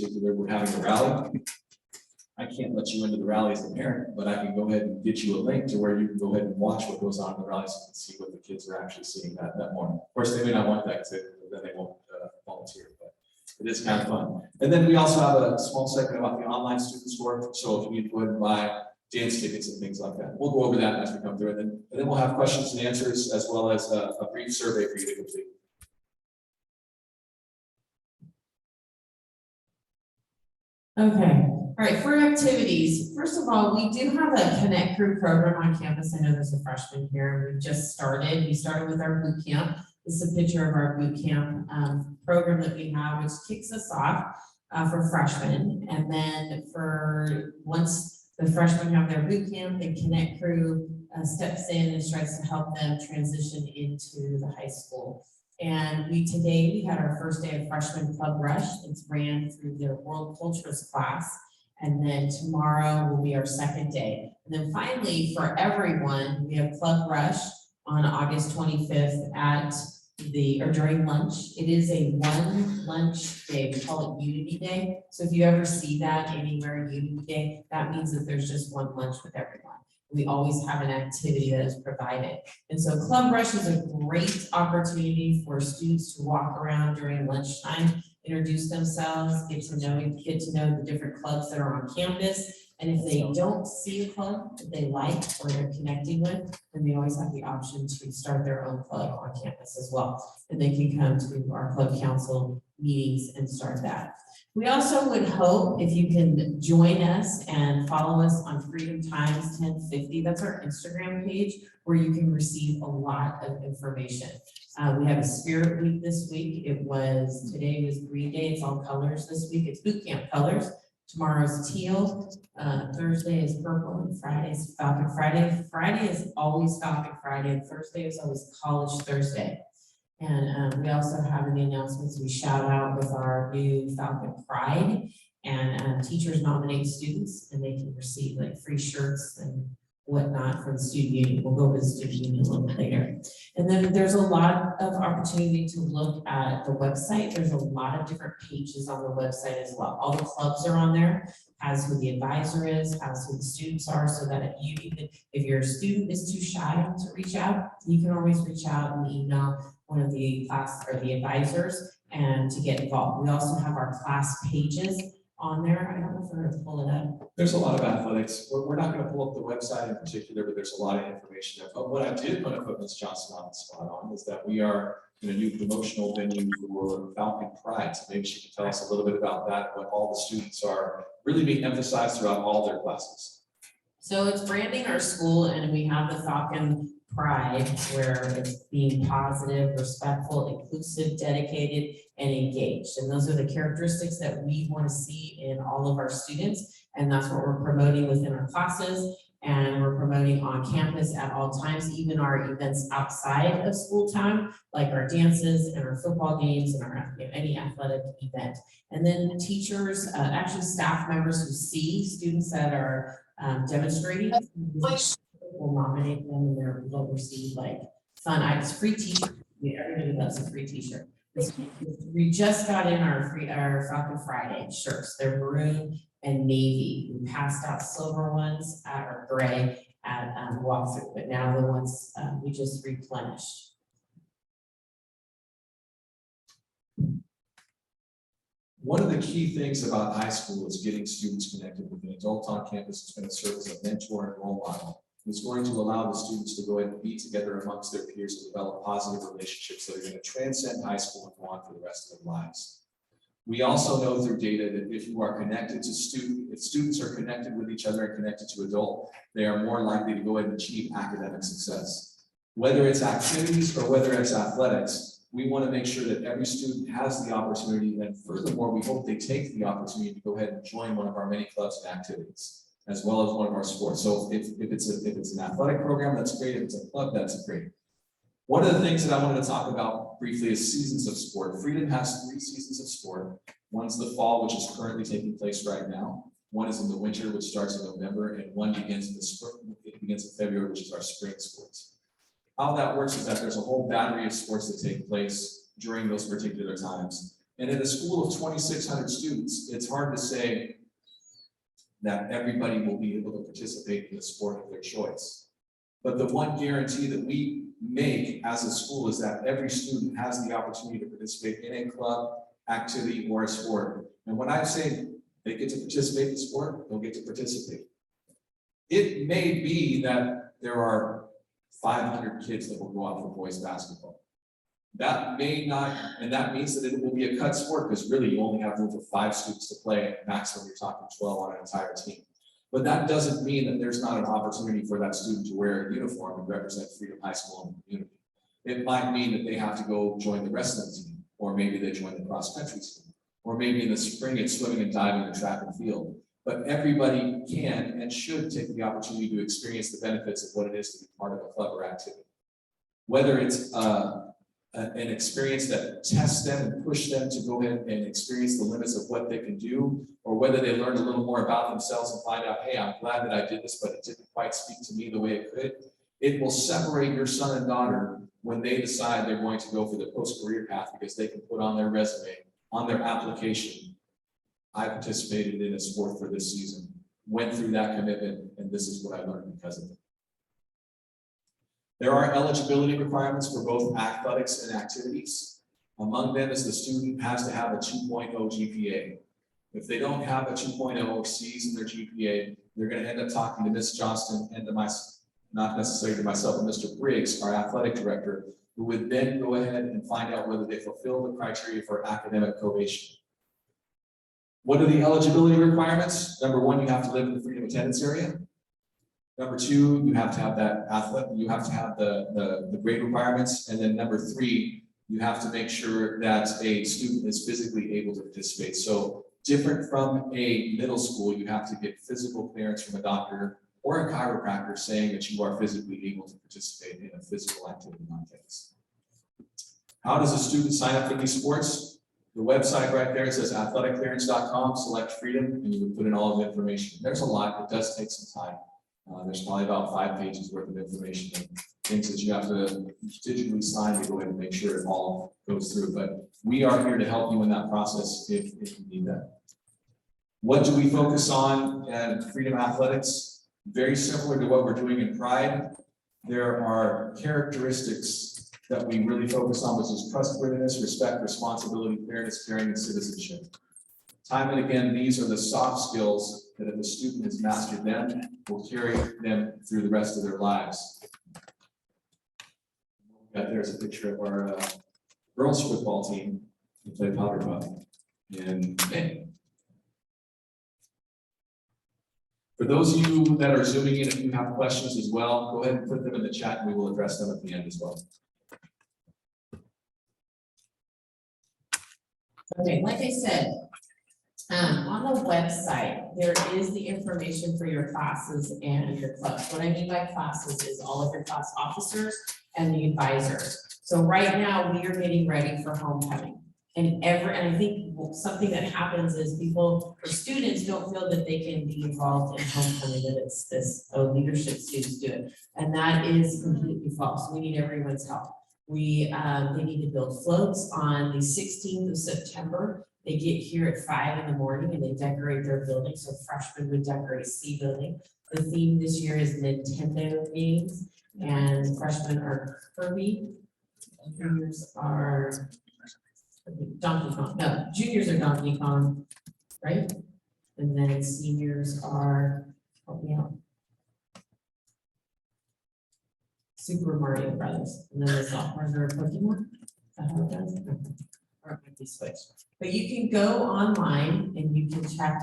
particular, we're having a rally. I can't let you into the rally as a parent, but I can go ahead and get you a link to where you can go ahead and watch what goes on in the rally so you can see what the kids are actually seeing that morning. Of course, they may not want that because then they won't volunteer, but it is kind of fun. And then we also have a small segment about the online student store. So if you need to go ahead and buy dance tickets and things like that, we'll go over that as we come through. And then we'll have questions and answers as well as a brief survey for you to complete. Okay, all right, for activities, first of all, we do have a Connect Crew program on campus. I know there's a freshman here. We just started. We started with our boot camp. This is a picture of our boot camp program that we have, which kicks us off for freshmen. And then for once the freshmen have their boot camp, the Connect Crew steps in and tries to help them transition into the high school. And today we had our first day of freshman club rush. It's ran through their world cultures class. And then tomorrow will be our second day. And then finally, for everyone, we have club rush on August 25th during lunch. It is a one lunch day. We call it Unity Day. So if you ever see that anywhere, Unity Day, that means that there's just one lunch with everyone. We always have an activity that is provided. And so Club Rush is a great opportunity for students to walk around during lunchtime, introduce themselves, get to know the different clubs that are on campus. And if they don't see a club that they like or they're connecting with, then they always have the option to start their own club on campus as well. And they can come to our club council meetings and start that. We also would hope if you can join us and follow us on Freedom Times 1050. That's our Instagram page where you can receive a lot of information. We have a Spirit Week this week. Today was Green Day. It's all colors this week. It's boot camp colors. Tomorrow's teal. Thursday is purple and Friday is Falcon Friday. Friday is always Falcon Friday and Thursday is always College Thursday. And we also have in the announcements, we shout out with our new Falcon Pride, and teachers nominate students and they can receive like free shirts and whatnot from the student union. We'll go over the student union a little bit later. And then there's a lot of opportunity to look at the website. There's a lot of different pages on the website as well. All the clubs are on there, as who the advisor is, as who the students are, so that if your student is too shy to reach out, you can always reach out and email one of the class or the advisors and to get involved. We also have our class pages on there. I don't know if we're going to pull it up. There's a lot of athletics. We're not going to pull up the website in particular, but there's a lot of information there. But what I did want to put Ms. Johnson on the spot on is that we are in a new promotional venue for Falcon Pride. So maybe she can tell us a little bit about that, what all the students are really being emphasized throughout all their classes. So it's branding our school, and we have the Falcon Pride, where it's being positive, respectful, inclusive, dedicated, and engaged. And those are the characteristics that we want to see in all of our students. And that's what we're promoting within our classes. And we're promoting on campus at all times, even our events outside of school time, like our dances and our football games and our any athletic event. And then teachers, actually staff members who see students that are demonstrating, we'll nominate them and they'll receive like fun items, free t-shirt. Everybody loves a free t-shirt. We just got in our Falcon Friday shirts. They're maroon and navy. We passed out silver ones or gray at walkthrough, but now the ones we just replenished. One of the key things about high school is getting students connected with an adult on campus who's going to serve as a mentor and role model. It's going to allow the students to go ahead and be together amongst their peers and develop positive relationships that are going to transcend high school and go on for the rest of their lives. We also know through data that if you are connected to if students are connected with each other and connected to adult, they are more likely to go ahead and achieve academic success. Whether it's activities or whether it's athletics, we want to make sure that every student has the opportunity, and furthermore, we hope they take the opportunity to go ahead and join one of our many clubs and activities, as well as one of our sports. So if it's an athletic program, that's great. If it's a club, that's great. One of the things that I wanted to talk about briefly is seasons of sport. Freedom has 3 seasons of sport. One's the fall, which is currently taking place right now. One is in the winter, which starts in November, and one begins in the spring. It begins in February, which is our spring sports. How that works is that there's a whole battery of sports that take place during those particular times. And in a school of 2,600 students, it's hard to say that everybody will be able to participate in the sport of their choice. But the one guarantee that we make as a school is that every student has the opportunity to participate in a club, activity, or a sport. And when I say they get to participate in sport, they'll get to participate. It may be that there are 500 kids that will go out for boys basketball. That may not, and that means that it will be a cut sport because really you only have room for 5 students to play, maximum you're talking 12 on an entire team. But that doesn't mean that there's not an opportunity for that student to wear a uniform and represent Freedom High School in the community. It might mean that they have to go join the wrestling team, or maybe they join the cross country team, or maybe in the spring it's swimming and diving and track and field. But everybody can and should take the opportunity to experience the benefits of what it is to be part of a club or activity. Whether it's an experience that tests them and push them to go ahead and experience the limits of what they can do, or whether they learn a little more about themselves and find out, hey, I'm glad that I did this, but it didn't quite speak to me the way it could. It will separate your son and daughter when they decide they're going to go for the post-career path, because they can put on their resume, on their application, I participated in a sport for this season, went through that commitment, and this is what I learned because of it. There are eligibility requirements for both athletics and activities. Among them is the student has to have a 2.0 GPA. If they don't have a 2.0 or C's in their GPA, they're going to end up talking to Ms. Johnston and to not necessarily to myself, but Mr. Briggs, our athletic director, who would then go ahead and find out whether they fulfill the criteria for academic probation. What are the eligibility requirements? Number 1, you have to live in the freedom attendance area. Number 2, you have to have that you have to have the grade requirements. And then number 3, you have to make sure that a student is physically able to participate. So different from a middle school, you have to get physical clearance from a doctor or a chiropractor saying that you are physically able to participate in a physical activity on campus. How does a student sign up for these sports? The website right there says athleticclearance.com, select freedom, and you would put in all of the information. There's a lot, it does take some time. There's probably about 5 pages worth of information and things that you have to digitally sign to go ahead and make sure it all goes through. But we are here to help you in that process if you need that. What do we focus on at Freedom Athletics? Very similar to what we're doing in Pride. There are characteristics that we really focus on, which is trustworthiness, respect, responsibility, fairness, caring, and citizenship. Time and again, these are the soft skills that if a student has mastered them, will carry them through the rest of their lives. There's a picture of our girls football team who play powder puff in May. For those of you that are zooming in, if you have questions as well, go ahead and put them in the chat and we will address them at the end as well. Okay, like I said, on the website, there is the information for your classes and your clubs. What I mean by classes is all of your class officers and the advisors. So right now, we are getting ready for homecoming. And I think something that happens is people or students don't feel that they can be involved in homecoming, that it's this, leadership students do it. And that is completely false. We need everyone's help. They need to build floats on the 16th of September. They get here at 5 in the morning and they decorate their building. So freshmen would decorate C building. The theme this year is Nintendo games, and freshmen are Kirby. Juniors are Donkey Kong. No, juniors are Donkey Kong, right? And then seniors are, help me out, Super Mario Brothers. And then the sophomores are Pokemon. Is that how it does? Or it might be switched. But you can go online and you can check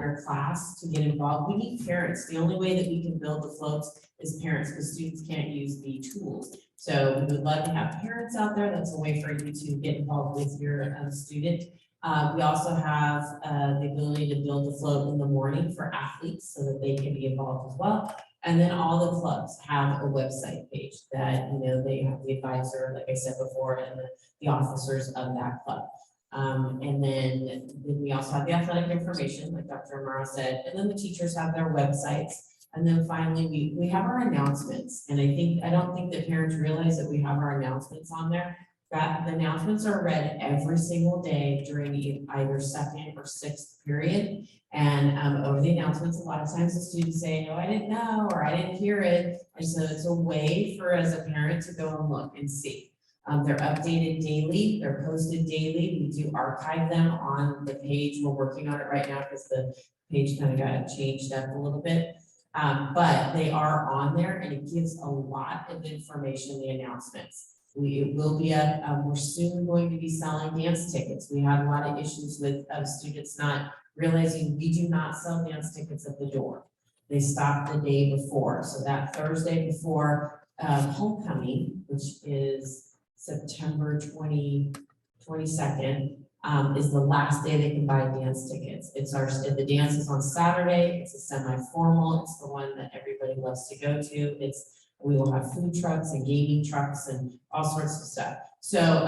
your class to get involved. We need parents. The only way that we can build the floats is parents, because students can't use the tools. So we would love to have parents out there. That's a way for you to get involved with your student. We also have the ability to build the float in the morning for athletes so that they can be involved as well. And then all the clubs have a website page that, they have the advisor, like I said before, and the officers of that club. And then we also have the athletic information, like Dr. Amaro said, and then the teachers have their websites. And then finally, we have our announcements. And I don't think that parents realize that we have our announcements on there. That the announcements are read every single day during either second or sixth period. And over the announcements, a lot of times the students say, oh, I didn't know, or I didn't hear it. And so it's a way for, as a parent, to go and look and see. They're updated daily, they're posted daily. We do archive them on the page. We're working on it right now because the page kind of got changed up a little bit. But they are on there, and it gives a lot of information, the announcements. It will be we're soon going to be selling dance tickets. We had a lot of issues with students not realizing we do not sell dance tickets at the door. They stop the day before. So that Thursday before homecoming, which is September 22nd, is the last day they can buy dance tickets. The dance is on Saturday. It's a semi-formal. It's the one that everybody loves to go to. We will have food trucks and gaming trucks and all sorts of stuff. So,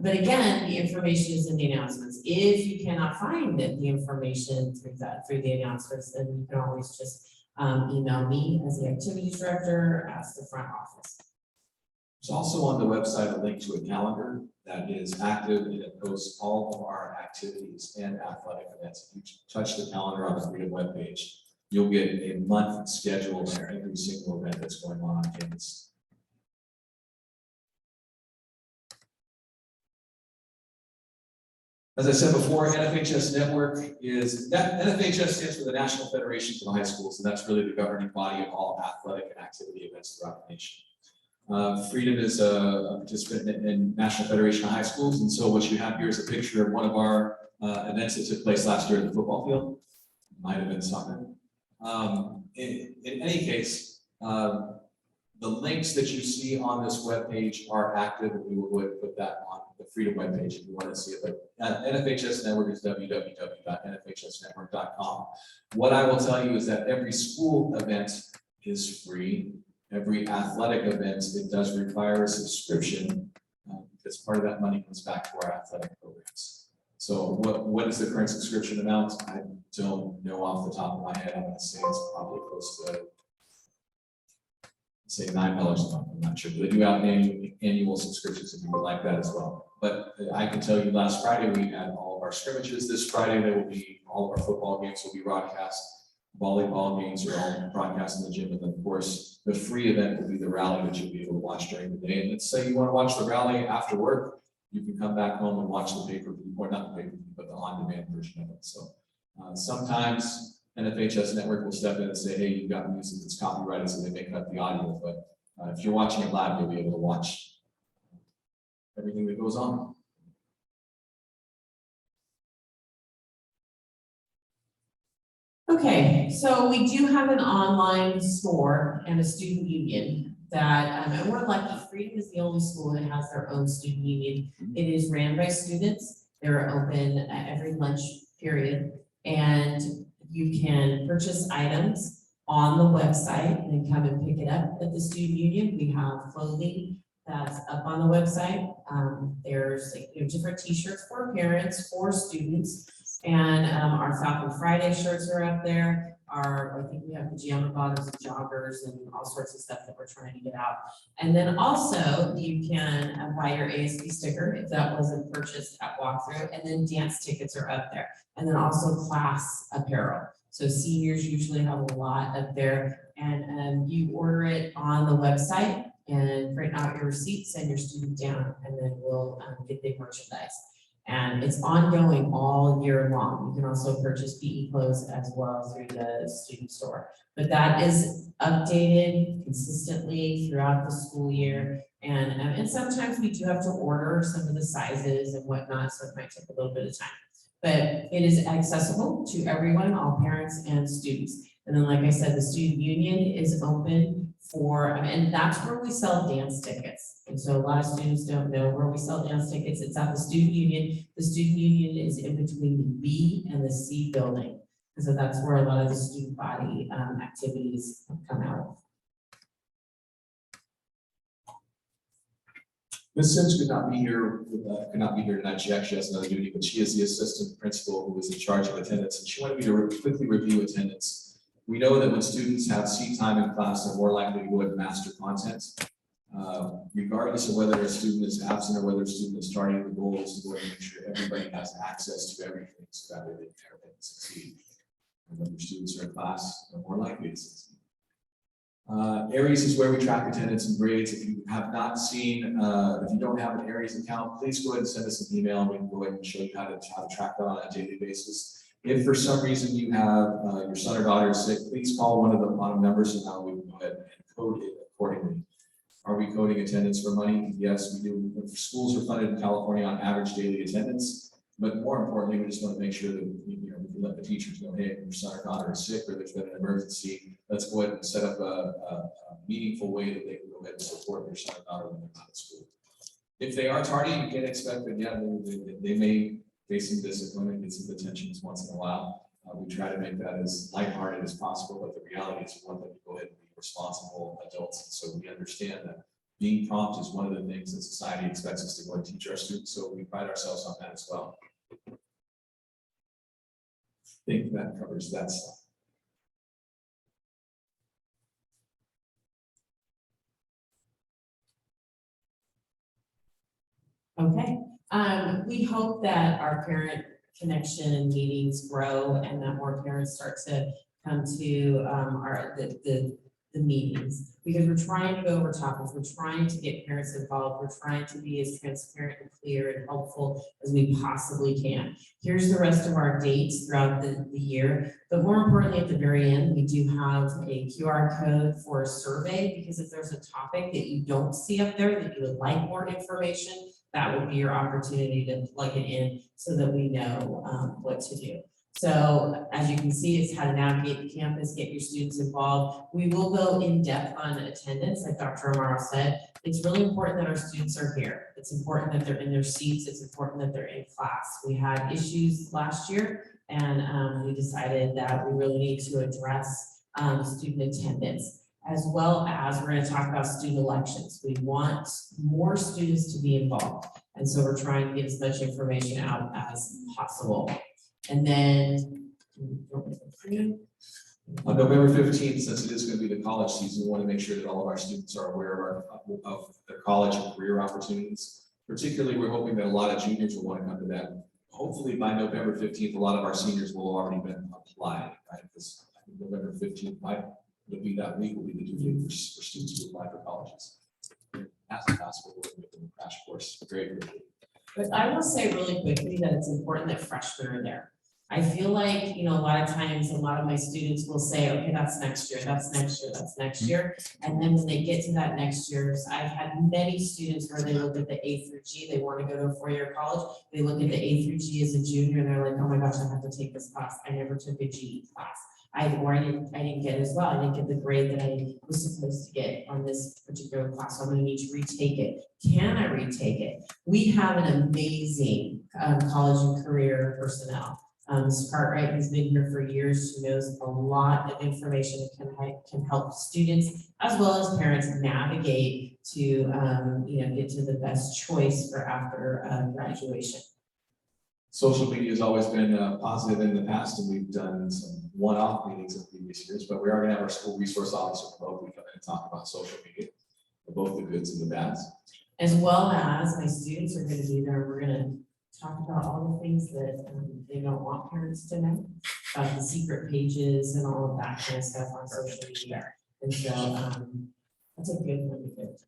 but again, the information is in the announcements. If you cannot find the information through the announcements, then you can always just email me as the activities director, ask the front office. There's also on the website a link to a calendar that is active, and it posts all of our activities and athletic events. If you touch the calendar on the Freedom webpage, you'll get a month schedule for every single event that's going on campus. As I said before, NFHS Network NFHS stands for the National Federation for the High Schools, and that's really the governing body of all athletic and activity events throughout the nation. Freedom is a participant in National Federation of High Schools, and so what you have here is a picture of one of our events that took place last year at the football field. Might have been soccer. In any case, the links that you see on this webpage are active, and we will go ahead and put that on the Freedom webpage if you want to see it. But NFHS Network is www.nfhsnetwork.com. What I will tell you is that every school event is free. Every athletic event, it does require a subscription, because part of that money comes back to our athletic programs. So what is the current subscription amount? I don't know off the top of my head. I'm going to say it's probably close to, say, $9 a month. I'm not sure, but they do have annual subscriptions if you would like that as well. But I can tell you, last Friday we had all of our scrimmages. This Friday there will be all of our football games will be broadcast. Volleyball games are all broadcast in the gym, and then of course the free event will be the rally that you'll be able to watch during the day. And let's say you want to watch the rally after work, you can come back home and watch the pay-per-view, or not the pay-per-view, but the on-demand version of it. So sometimes NFHS Network will step in and say, hey, you've got music that's copyrighted, so they may cut the audio. But if you're watching it live, you'll be able to watch everything that goes on. Okay, so we do have an online store and a student union that, and we're lucky. Freedom is the only school that has their own student union. It is ran by students. They're open at every lunch period, and you can purchase items on the website and then come and pick it up at the student union. We have clothing that's up on the website. There's different t-shirts for parents, for students. And our Falcon Friday shirts are up there. I think we have pajama bottoms and joggers and all sorts of stuff that we're trying to get out. And then also you can buy your ASB sticker if that wasn't purchased at walkthrough. And then dance tickets are up there. And then also class apparel. So seniors usually have a lot up there. And you order it on the website and print out your receipt, send your student down, and then we'll get the merchandise. And it's ongoing all year long. You can also purchase PE clothes as well through the student store. But that is updated consistently throughout the school year. And sometimes we do have to order some of the sizes and whatnot, so it might take a little bit of time. But it is accessible to everyone, all parents and students. And then, like I said, the student union is open for, and that's where we sell dance tickets. And so a lot of students don't know where we sell dance tickets. It's at the student union. The student union is in between the B and the C building. And so that's where a lot of the student body activities come out of. Ms. Sims could not be here tonight. She actually has another duty, but she is the assistant principal who is in charge of attendance, and she wanted me to quickly review attendance. We know that when students have seat time in class, they're more likely to go ahead and master content. Regardless of whether a student is absent or whether a student is starting, the goal is to go and make sure everybody has access to everything so that way they can succeed. And when your students are in class, they're more likely to succeed. Aries is where we track attendance and grades. If you have not seen, if you don't have an Aries account, please go ahead and send us an email and we can go ahead and show you how to track that on a daily basis. If for some reason you have your son or daughter is sick, please call one of the bottom numbers and now we can go ahead and code it accordingly. Are we coding attendance for money? Yes, we do. Schools are funded in California on average daily attendance, but more importantly, we just want to make sure that we can let the teachers know, hey, if your son or daughter is sick or there's been an emergency, let's go ahead and set up a meaningful way that they can go ahead and support their son or daughter when they're not at school. If they are tardy, you can expect that, yeah, they may face some discipline, get some detentions once in a while. We try to make that as lighthearted as possible, but the reality is we want them to go ahead and be responsible adults. And so we understand that being prompt is one of the things that society expects us to go and teach our students. So we pride ourselves on that as well. I think that covers that stuff. Okay, we hope that our parent connection and meetings grow and that more parents start to come to the meetings, because we're trying to go over topics, we're trying to get parents involved, we're trying to be as transparent and clear and helpful as we possibly can. Here's the rest of our dates throughout the year, but more importantly, at the very end, we do have a QR code for a survey, because if there's a topic that you don't see up there that you would like more information, that would be your opportunity to plug it in so that we know what to do. So as you can see, it's how to navigate the campus, get your students involved. We will go in depth on attendance, like Dr. Amaro said. It's really important that our students are here. It's important that they're in their seats. It's important that they're in class. We had issues last year and we decided that we really need to address student attendance, as well as we're going to talk about student elections. We want more students to be involved. And so we're trying to get as much information out as possible. And then on November 15th, since it is going to be the college season, we want to make sure that all of our students are aware of their college and career opportunities. Particularly, we're hoping that a lot of juniors will want to come to that. Hopefully by November 15th, a lot of our seniors will already been applied, right? Because I think November 15th might be that week will be the due date for students who apply for colleges. As a possible, we're going to do a crash course very quickly. But I will say really quickly that it's important that freshmen are there. I feel like, a lot of times, a lot of my students will say, okay, that's next year, that's next year, that's next year. And then when they get to that next year, I've had many students where they look at the A through G, they want to go to a four-year college. They look at the A through G as a junior and they're like, oh my gosh, I have to take this class. I never took a GE class. I didn't get it as well. I didn't get the grade that I was supposed to get on this particular class. So I'm going to need to retake it. Can I retake it? We have an amazing college and career personnel. Ms. Cartwright has been here for years. She knows a lot of information that can help students as well as parents navigate to get to the best choice for after graduation. Social media has always been positive in the past, and we've done some one-off meetings in previous years, but we are going to have our school resource officer locally come in and talk about social media, both the goods and the bads. As well as my students are going to be there. We're going to talk about all the things that they don't want parents to know, about the secret pages and all of that kind of stuff on social media. And so that's a good one to get.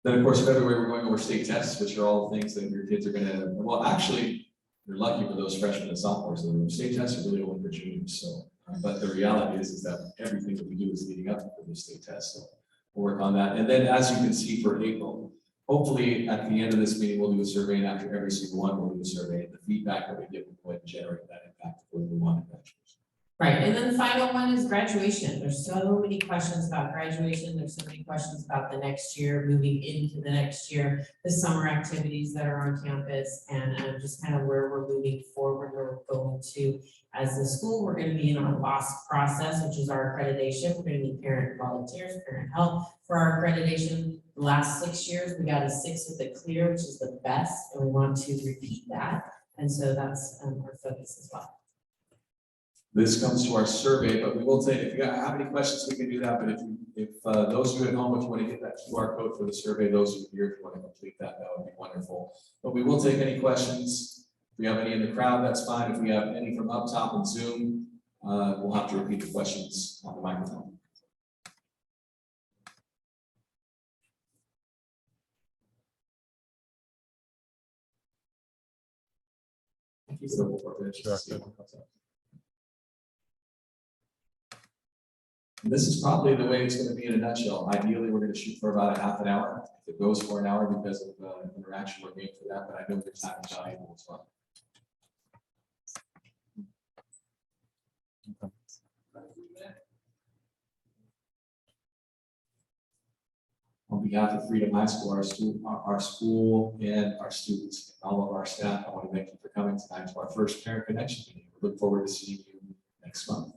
Then, of course, February, we're going over state tests, which are all the things that your kids are going to, well, actually, you're lucky for those freshmen and sophomores. The state tests are really only for juniors. So, but the reality is that everything that we do is leading up to the state test. So we'll work on that. And then, as you can see for April, hopefully at the end of this meeting, we'll do a survey, and after every single one, we'll do a survey. And the feedback that we get will go ahead and generate that impact for the one graduation. Right, and then the final one is graduation. There's so many questions about graduation. There's so many questions about the next year, moving into the next year, the summer activities that are on campus, and just kind of where we're moving forward, where we're going to. As the school, we're going to be in our LUHSD process, which is our accreditation. We're going to need parent volunteers, parent help for our accreditation. The last 6 years, we got a 6 with a clear, which is the best, and we want to repeat that. And so that's our focus as well. This comes to our survey, but we will take, if you have any questions, we can do that, but if those of you at home, if you want to get that QR code for the survey, those of you here, if you want to complete that, that would be wonderful. But we will take any questions. If we have any in the crowd, that's fine. If we have any from up top in Zoom, we'll have to repeat the questions on the microphone. And this is probably the way it's going to be in a nutshell. Ideally, we're going to shoot for about a half an hour. If it goes for an hour because of interaction, we're game for that, but I know there's time is valuable as well. On behalf of Freedom High School, our school and our students, and all of our staff, I want to thank you for coming tonight to our first parent connection meeting. We look forward to seeing you next month.